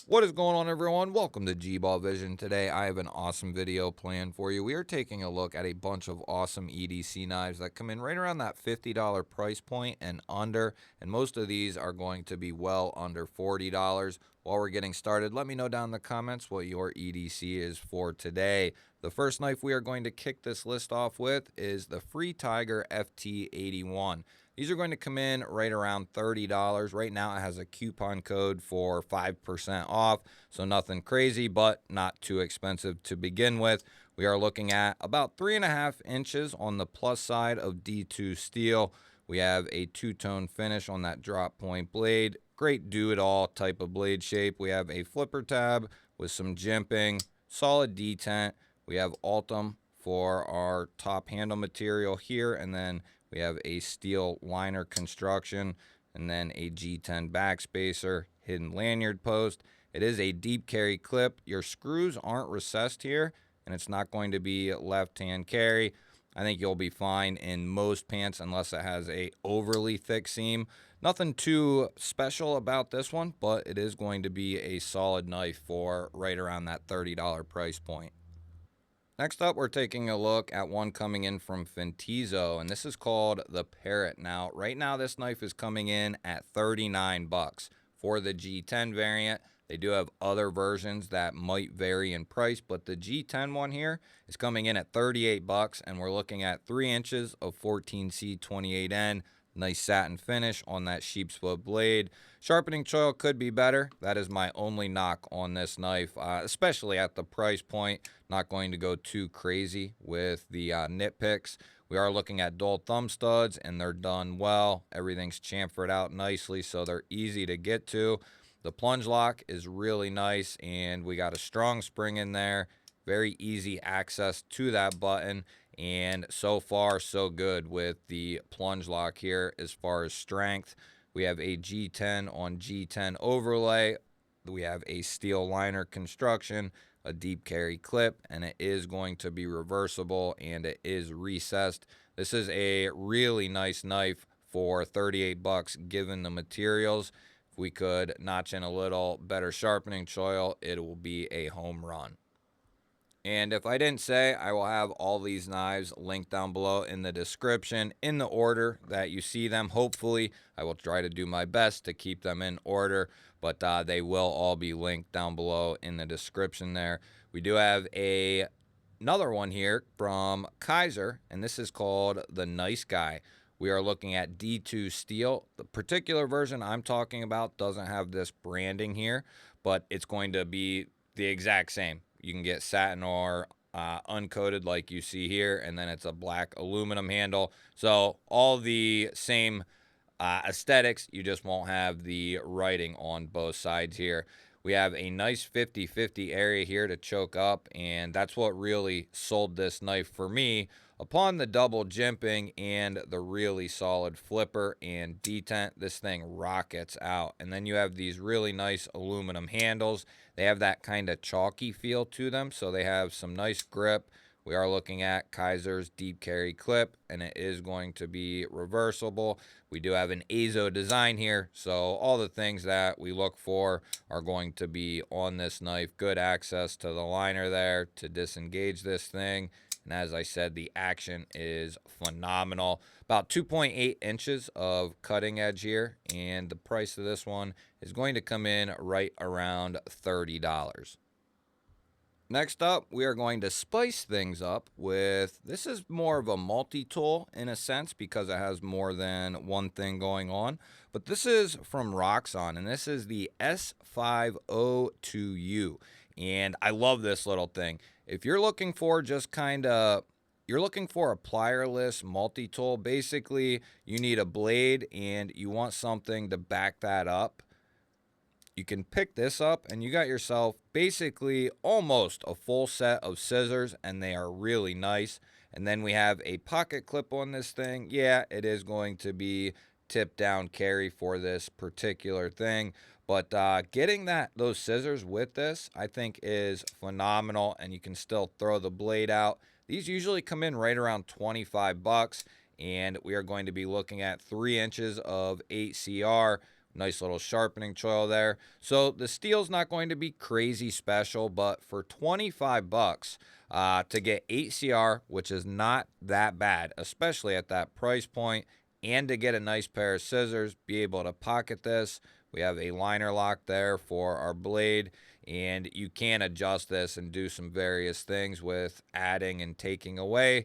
What is going on, everyone? Welcome to G-Ball Vision. Today I have an awesome video planned for you. We are taking a look at a bunch of awesome EDC knives that come in right around that $50 price point and under, and most of these are going to be well under $40. While we're getting started, let me know down in the comments what your EDC is for today. The first knife we are going to kick this list off with is the Free Tiger FT81. These are going to come in right around $30. Right now it has a coupon code for 5% off, so nothing crazy, but not too expensive to begin with. We are looking at about 3.5 inches on the plus side of D2 steel. We have a two-tone finish on that drop point blade. Great do-it-all type of blade shape. We have a flipper tab with some jimping, solid detent. We have Ultim for our top handle material here, and then we have a steel liner construction, and then a G10 backspacer, hidden lanyard post. It is a deep carry clip. Your screws aren't recessed here, and it's not going to be left-hand carry. I think you'll be fine in most pants unless it has a overly thick seam. Nothing too special about this one, but it is going to be a solid knife for right around that $30 price point. Next up, we're taking a look at one coming in from Fintizo, and this is called the Parrot. Now, right now, this knife is coming in at 39 bucks for the G10 variant. They do have other versions that might vary in price, but the G10 one here is coming in at 38 bucks, and we're looking at 3 inches of 14C28N. Nice satin finish on that sheepsfoot blade. Sharpening choil could be better. That is my only knock on this knife, especially at the price point. Not going to go too crazy with the nitpicks. We are looking at dual thumb studs, and they're done well. Everything's chamfered out nicely, so they're easy to get to. The plunge lock is really nice, and we got a strong spring in there. Very easy access to that button. And so far, so good with the plunge lock here as far as strength. We have a G10 on G10 overlay. We have a steel liner construction, a deep carry clip, and it is going to be reversible, and it is recessed. This is a really nice knife for 38 bucks given the materials. If we could notch in a little better sharpening choil, it will be a home run. And if I didn't say, I will have all these knives linked down below in the description in the order that you see them. Hopefully, I will try to do my best to keep them in order, but they will all be linked down below in the description there. We do have another one here from Kaiser, and this is called the Nice Guy. We are looking at D2 steel. The particular version I'm talking about doesn't have this branding here, but it's going to be the exact same. You can get satin or uncoated like you see here, and then it's a black aluminum handle. So all the same aesthetics, you just won't have the writing on both sides here. We have a nice 50-50 area here to choke up, and that's what really sold this knife for me. Upon the double jimping and the really solid flipper and detent, this thing rockets out. And then you have these really nice aluminum handles. They have that kind of chalky feel to them, so they have some nice grip. We are looking at Kaiser's deep carry clip, and it is going to be reversible. We do have an Azo design here, so all the things that we look for are going to be on this knife. Good access to the liner there to disengage this thing. And as I said, the action is phenomenal. About 2.8 inches of cutting edge here, and the price of this one is going to come in right around $30. Next up, we are going to spice things up with, this is more of a multi-tool in a sense because it has more than one thing going on. But this is from Roxxon, and this is the S502U. And I love this little thing. If you're looking for just you're looking for a plier-less multi-tool, basically you need a blade and you want something to back that up. You can pick this up and you got yourself basically almost a full set of scissors, and they are really nice. And then we have a pocket clip on this thing. Yeah, it is going to be tip down carry for this particular thing. But getting those scissors with this, I think, is phenomenal, and you can still throw the blade out. These usually come in right around 25 bucks, and we are going to be looking at 3 inches of 8CR. Nice little sharpening choil there. So the steel's not going to be crazy special, but for 25 bucks to get 8CR, which is not that bad, especially at that price point, and to get a nice pair of scissors, be able to pocket this. We have a liner lock there for our blade, and you can adjust this and do some various things with adding and taking away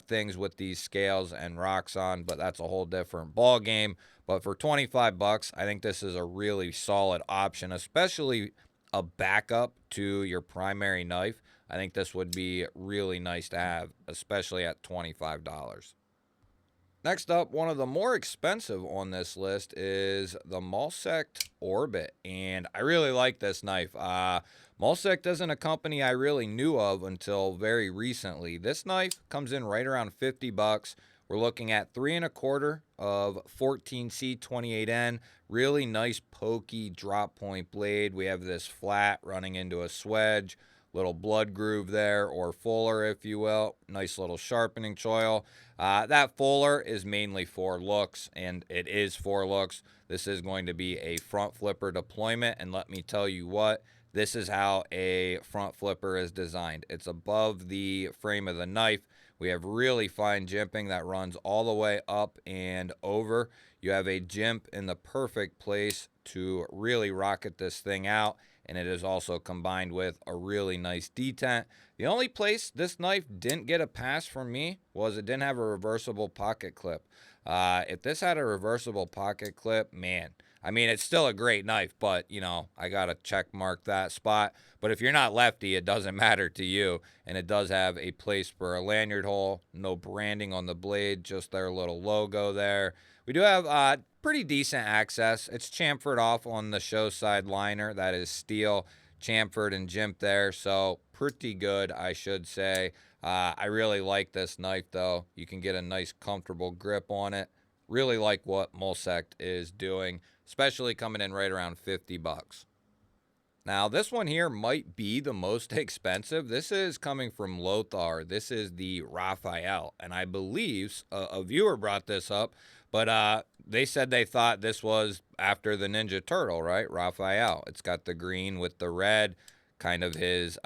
things with these scales and rocks on, but that's a whole different ball game. But for 25 bucks, I think this is a really solid option, especially a backup to your primary knife. I think this would be really nice to have, especially at $25. Next up, one of the more expensive on this list is the Mulsect Orbit, and I really like this knife. Mulsect isn't a company I really knew of until very recently. This knife comes in right around 50 bucks. We're looking at 3 1/4 of 14C 28N. Really nice pokey drop point blade. We have this flat running into a swedge, little blood groove there, or fuller, if you will. Nice little sharpening choil. That fuller is mainly for looks, and it is for looks. This is going to be a front flipper deployment, and let me tell you what, this is how a front flipper is designed. It's above the frame of the knife. We have really fine jimping that runs all the way up and over. You have a jimp in the perfect place to really rocket this thing out, and it is also combined with a really nice detent. The only place this knife didn't get a pass from me was it didn't have a reversible pocket clip. If this had a reversible pocket clip, man, I mean, it's still a great knife, but, you know, I got to check mark that spot. But if you're not lefty, it doesn't matter to you. And it does have a place for a lanyard hole. No branding on the blade, just their little logo there. We do have pretty decent access. It's chamfered off on the show side liner. That is steel, chamfered and jimped there. So pretty good, I should say. I really like this knife, though. You can get a nice, comfortable grip on it. Really like what Mulsect is doing, especially coming in right around 50 bucks. Now, this one here might be the most expensive. This is coming from Lothar. This is the Raphael, and I believe a viewer brought this up, but they said they thought this was after the Ninja Turtle, right? Raphael. It's got the green with the red, kind of his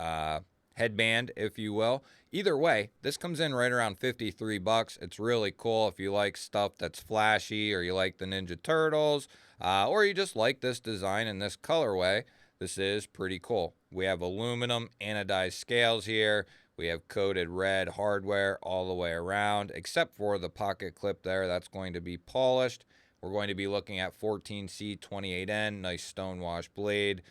headband, if you will. Either way, this comes in right around 53 bucks. It's really cool if you like stuff that's flashy, or you like the Ninja Turtles, or you just like this design and this colorway. This is pretty cool. We have aluminum anodized scales here. We have coated red hardware all the way around, except for the pocket clip there. That's going to be polished. We're going to be looking at 14C 28N, nice stonewash blade.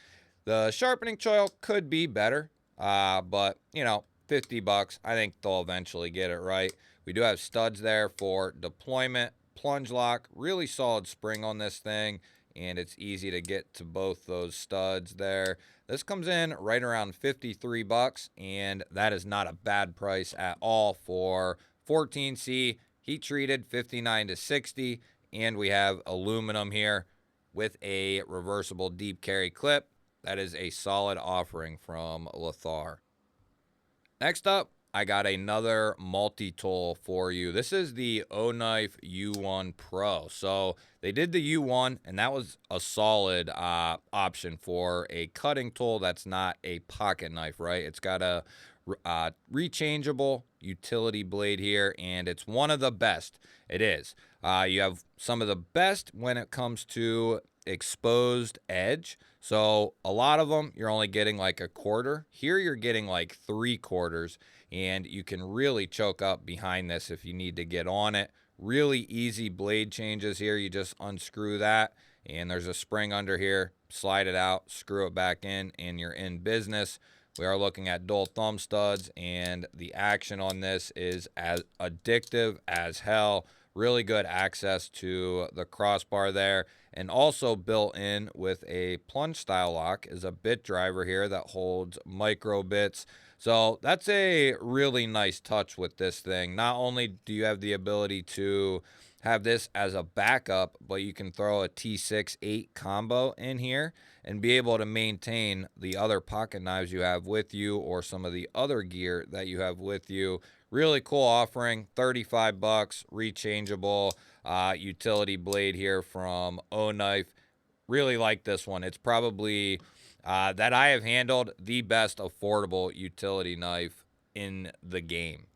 The sharpening choil could be better, but, you know, 50 bucks. I think they'll eventually get it right. We do have studs there for deployment, plunge lock, really solid spring on this thing, and it's easy to get to both those studs there. This comes in right around 53 bucks, and that is not a bad price at all for 14C, heat treated 59 to 60, and we have aluminum here with a reversible deep carry clip. That is a solid offering from Lothar. Next up, I got another multi-tool for you. This is the O-Knife U1 Pro. So they did the U1, and that was a solid option for a cutting tool that's not a pocket knife, right? It's got a rechangeable utility blade here, and it's one of the best. It is. You have some of the best when it comes to exposed edge. So a lot of them, you're only getting like a quarter. Here you're getting like 3/4, and you can really choke up behind this if you need to get on it. Really easy blade changes here. You just unscrew that, and there's a spring under here. Slide it out, screw it back in, and you're in business. We are looking at dual thumb studs, and the action on this is as addictive as hell. Really good access to the crossbar there, and also built in with a plunge style lock is a bit driver here that holds micro bits. So that's a really nice touch with this thing. Not only do you have the ability to have this as a backup, but you can throw a T6-8 combo in here and be able to maintain the other pocket knives you have with you or some of the other gear that you have with you. Really cool offering, 35 bucks, rechangeable utility blade here from O Knife. Really like this one. It's probably that I have handled the best affordable utility knife in the game.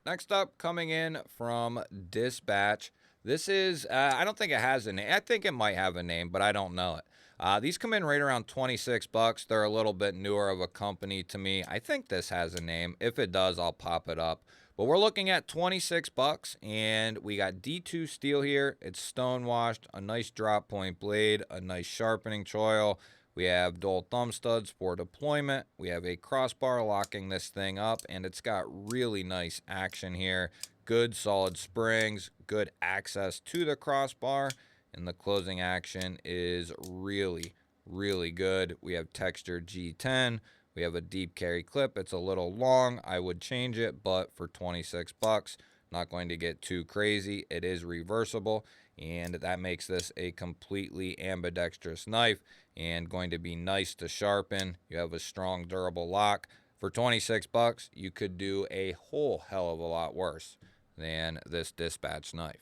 Next up, coming in from Dispatch. This is, I don't think it has a name. I think it might have a name, but I don't know it. These come in right around 26 bucks. They're a little bit newer of a company to me. I think this has a name. If it does, I'll pop it up. But we're looking at 26 bucks, and we got D2 steel here. It's stone washed, a nice drop point blade, a nice sharpening choil. We have dual thumb studs for deployment. We have a crossbar locking this thing up, and it's got really nice action here. Good solid springs, good access to the crossbar, and the closing action is really, really good. We have textured G10. We have a deep carry clip. It's a little long. I would change it, but for 26 bucks, not going to get too crazy. It is reversible, and that makes this a completely ambidextrous knife and going to be nice to sharpen. You have a strong, durable lock. For 26 bucks, you could do a whole hell of a lot worse than this Dispatch knife.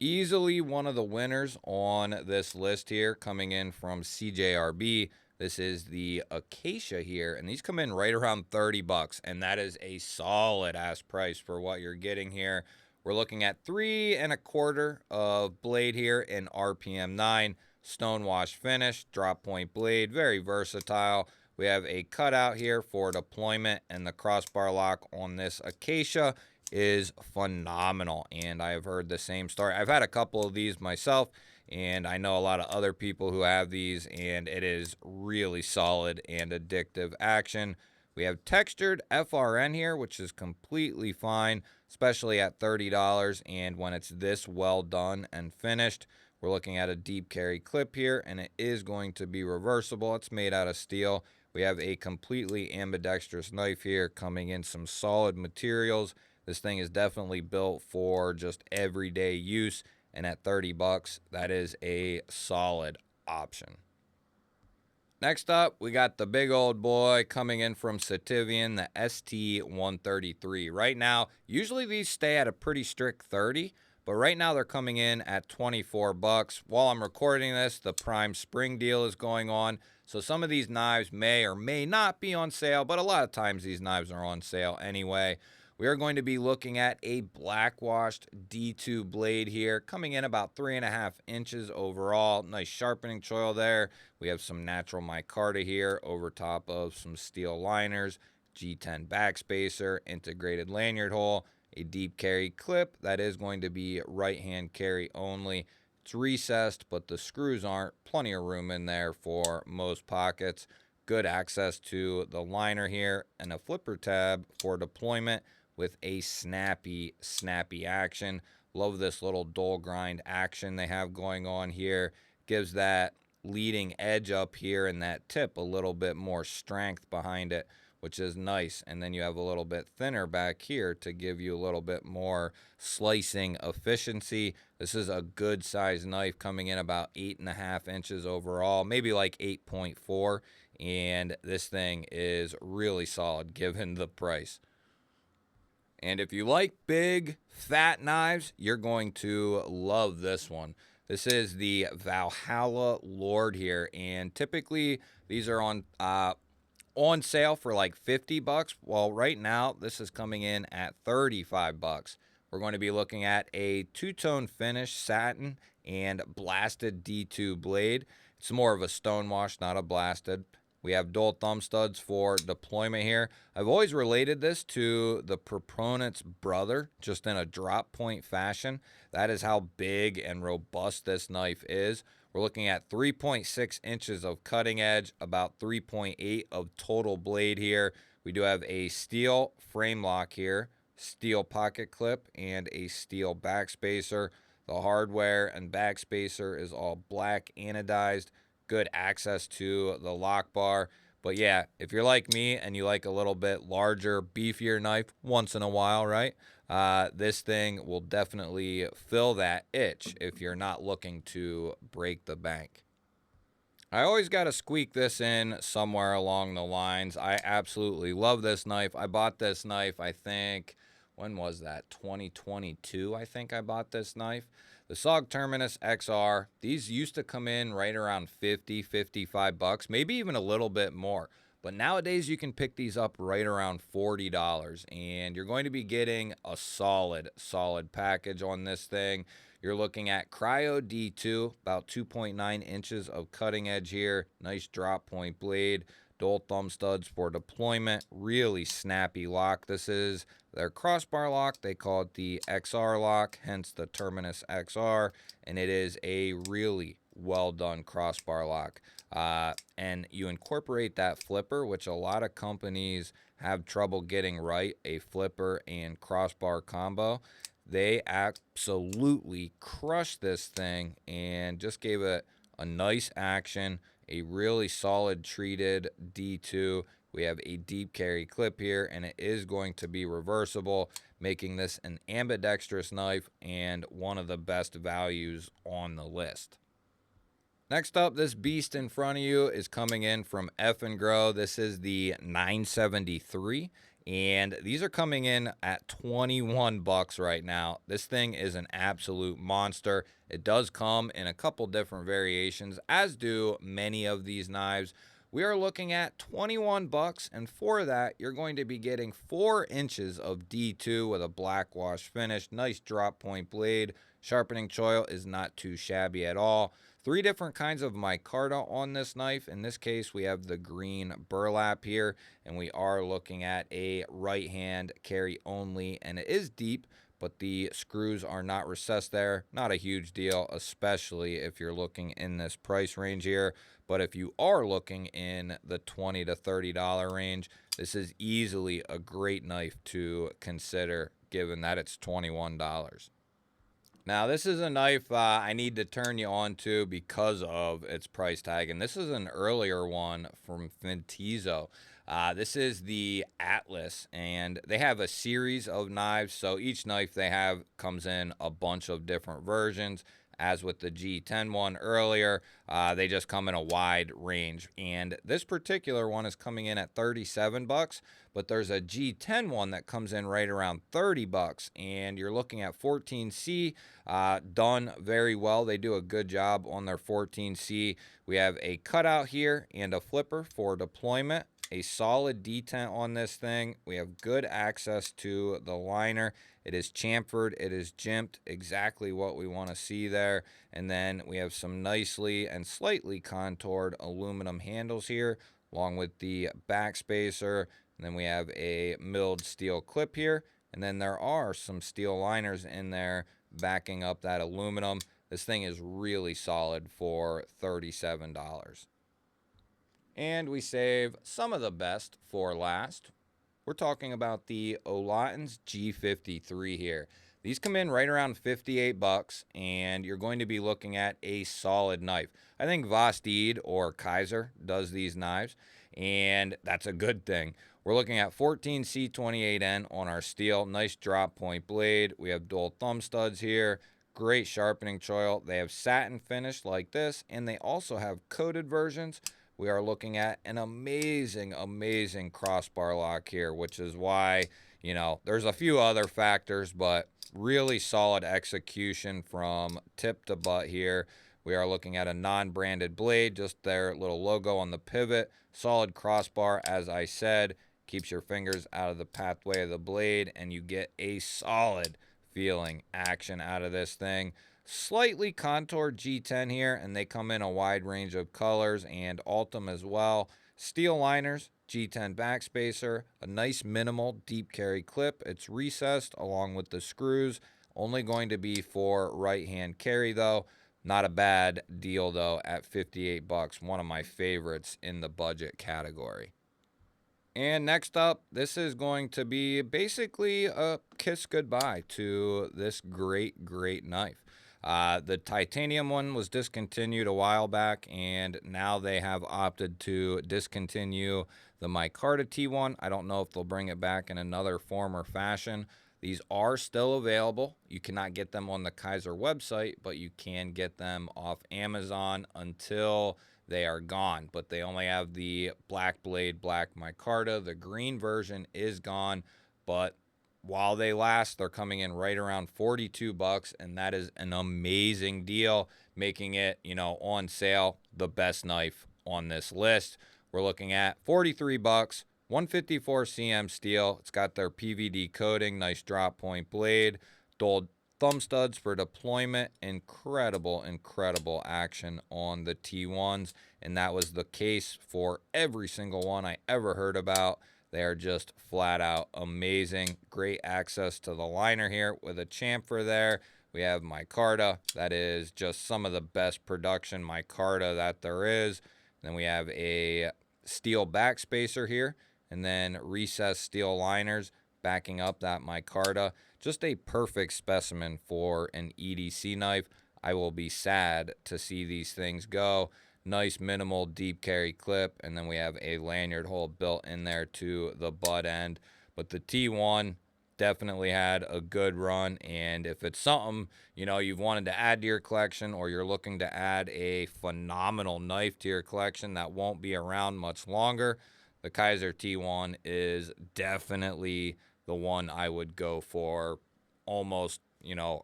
Easily one of the winners on this list here, coming in from CJRB. This is the Acacia here, and these come in right around 30 bucks, and that is a solid ass price for what you're getting here. We're looking at 3 1/4 of blade here in RPM 9, stonewash finish, drop point blade, very versatile. We have a cutout here for deployment, and the crossbar lock on this Acacia is phenomenal, and I have heard the same story. I've had a couple of these myself, and I know a lot of other people who have these, and it is really solid and addictive action. We have textured FRN here, which is completely fine, especially at $30, and when it's this well done and finished. We're looking at a deep carry clip here, and it is going to be reversible. It's made out of steel. We have a completely ambidextrous knife here, coming in some solid materials. This thing is definitely built for just everyday use, and at 30 bucks, that is a solid option. Next up, we got the big old boy coming in from Sativian, the ST133. Right now, usually these stay at a pretty strict 30, but right now they're coming in at 24 bucks. While I'm recording this, the Prime Spring deal is going on, so some of these knives may or may not be on sale, but a lot of times these knives are on sale anyway. We are going to be looking at a black washed D2 blade here, coming in about 3.5 inches overall. Nice sharpening choil there. We have some natural micarta here over top of some steel liners, G10 backspacer, integrated lanyard hole, a deep carry clip that is going to be right hand carry only. It's recessed, but the screws aren't. Plenty of room in there for most pockets. Good access to the liner here, and a flipper tab for deployment with a snappy action. Love this little dull grind action they have going on here. Gives that leading edge up here and that tip a little bit more strength behind it, which is nice. And then you have a little bit thinner back here to give you a little bit more slicing efficiency. This is a good size knife, coming in about 8.5 inches overall, maybe like 8.4. And this thing is really solid given the price. And if you like big, fat knives, you're going to love this one. This is the Valhalla Lord here, and typically these are on sale for like 50 bucks. Well, right now this is coming in at 35 bucks. We're going to be looking at a two-tone finish, satin and blasted D2 blade. It's more of a stonewash, not a blasted. We have dual thumb studs for deployment here. I've always related this to the proponent's brother, just in a drop point fashion. That is how big and robust this knife is. We're looking at 3.6 inches of cutting edge, about 3.8 of total blade here. We do have a steel frame lock here, steel pocket clip, and a steel backspacer. The hardware and backspacer is all black anodized. Good access to the lock bar, But yeah, if you're like me and you like a little bit larger, beefier knife once in a while, right? This thing will definitely fill that itch if you're not looking to break the bank. I always got to squeak this in somewhere along the lines. I absolutely love this knife. I bought this knife, I think, when was that? 2022, I think I bought this knife. The SOG Terminus XR, these used to come in right around 50, 55 bucks, maybe even a little bit more. But nowadays you can pick these up right around $40, and you're going to be getting a solid package on this thing. You're looking at Cryo D2, about 2.9 inches of cutting edge here. Nice drop point blade, dual thumb studs for deployment. Really snappy lock. This is their crossbar lock. They call it the XR lock, hence the Terminus XR. And it is a really well done crossbar lock. And you incorporate that flipper, which a lot of companies have trouble getting right, a flipper and crossbar combo. They absolutely crushed this thing and just gave it a nice action, a really solid treated D2. We have a deep carry clip here, and it is going to be reversible, making this an ambidextrous knife and one of the best values on the list. Next up, this beast in front of you is coming in from F and Grow. This is the 973. And these are coming in at 21 bucks right now. This thing is an absolute monster. It does come in a couple different variations, as do many of these knives. We are looking at 21 bucks, and for that, you're going to be getting 4 inches of D2 with a black wash finish. Nice drop point blade. Sharpening choil is not too shabby at all. 3 different kinds of micarta on this knife. In this case, we have the green burlap here, and we are looking at a right hand carry only, and it is deep, but the screws are not recessed there. Not a huge deal, especially if you're looking in this price range here. But if you are looking in the $20 to $30 range, this is easily a great knife to consider, given that it's $21. Now, this is a knife I need to turn you on to because of its price tag, and this is an earlier one from Fintizo. This is the Atlas, and they have a series of knives, so each knife they have comes in a bunch of different versions. As with the G10 one earlier, they just come in a wide range, and this particular one is coming in at 37 bucks, but there's a G10 one that comes in right around 30 bucks, and you're looking at 14C, done very well. They do a good job on their 14C. We have a cutout here and a flipper for deployment. A solid detent on this thing. We have good access to the liner. It is chamfered, it is jimped, exactly what we want to see there. And then we have some nicely and slightly contoured aluminum handles here, along with the back spacer. And then we have a milled steel clip here. And then there are some steel liners in there backing up that aluminum. This thing is really solid for $37. And we save some of the best for last. We're talking about the Olatin's G53 here. These come in right around 58 bucks, and you're going to be looking at a solid knife. I think Vastid or Kaiser does these knives, and that's a good thing. We're looking at 14C28N on our steel. Nice drop point blade. We have dual thumb studs here. Great sharpening choil. They have satin finish like this, and they also have coated versions. We are looking at an amazing crossbar lock here, which is why, you know, there's a few other factors, but really solid execution from tip to butt here. We are looking at a non-branded blade, just their little logo on the pivot. Solid crossbar, as I said, keeps your fingers out of the pathway of the blade, and you get a solid feeling action out of this thing. Slightly contoured G10 here, and they come in a wide range of colors, and Ultim as well. Steel liners, G10 backspacer, a nice minimal deep carry clip. It's recessed along with the screws. Only going to be for right hand carry though. Not a bad deal though at 58 bucks. One of my favorites in the budget category. And next up, this is going to be basically a kiss goodbye to this great knife. The titanium one was discontinued a while back, and now they have opted to discontinue the micarta T1. I don't know if they'll bring it back in another form or fashion. These are still available. You cannot get them on the Kaiser website, but you can get them off Amazon until they are gone. But they only have the black blade, black micarta. The green version is gone, but while they last, they're coming in right around 42 bucks, and that is an amazing deal, making it, on sale, the best knife on this list. We're looking at 43 bucks, 154 cm steel. It's got their PVD coating, nice drop point blade, dual thumb studs for deployment. Incredible, incredible action on the T1s, and that was the case for every single one I ever heard about. They are just flat out amazing. Great access to the liner here with a chamfer there. We have micarta. That is just some of the best production micarta that there is. Then we have a steel backspacer here, and then recessed steel liners backing up that micarta. Just a perfect specimen for an EDC knife. I will be sad to see these things go. Nice minimal deep carry clip, and then we have a lanyard hole built in there to the butt end. But the T1 definitely had a good run, and if it's something you've wanted to add to your collection, or you're looking to add a phenomenal knife to your collection that won't be around much longer, the Kaiser T1 is definitely the one I would go for almost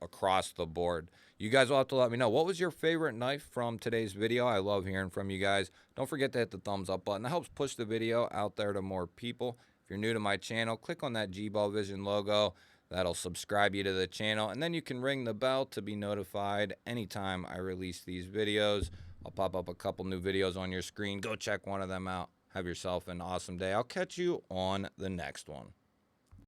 across the board. You guys will have to let me know, what was your favorite knife from today's video? I love hearing from you guys. Don't forget to hit the thumbs up button. That helps push the video out there to more people. If you're new to my channel, click on that G-Ball Vision logo. That'll subscribe you to the channel, and then you can ring the bell to be notified anytime I release these videos. I'll pop up a couple new videos on your screen. Go check one of them out. Have yourself an awesome day. I'll catch you on the next one.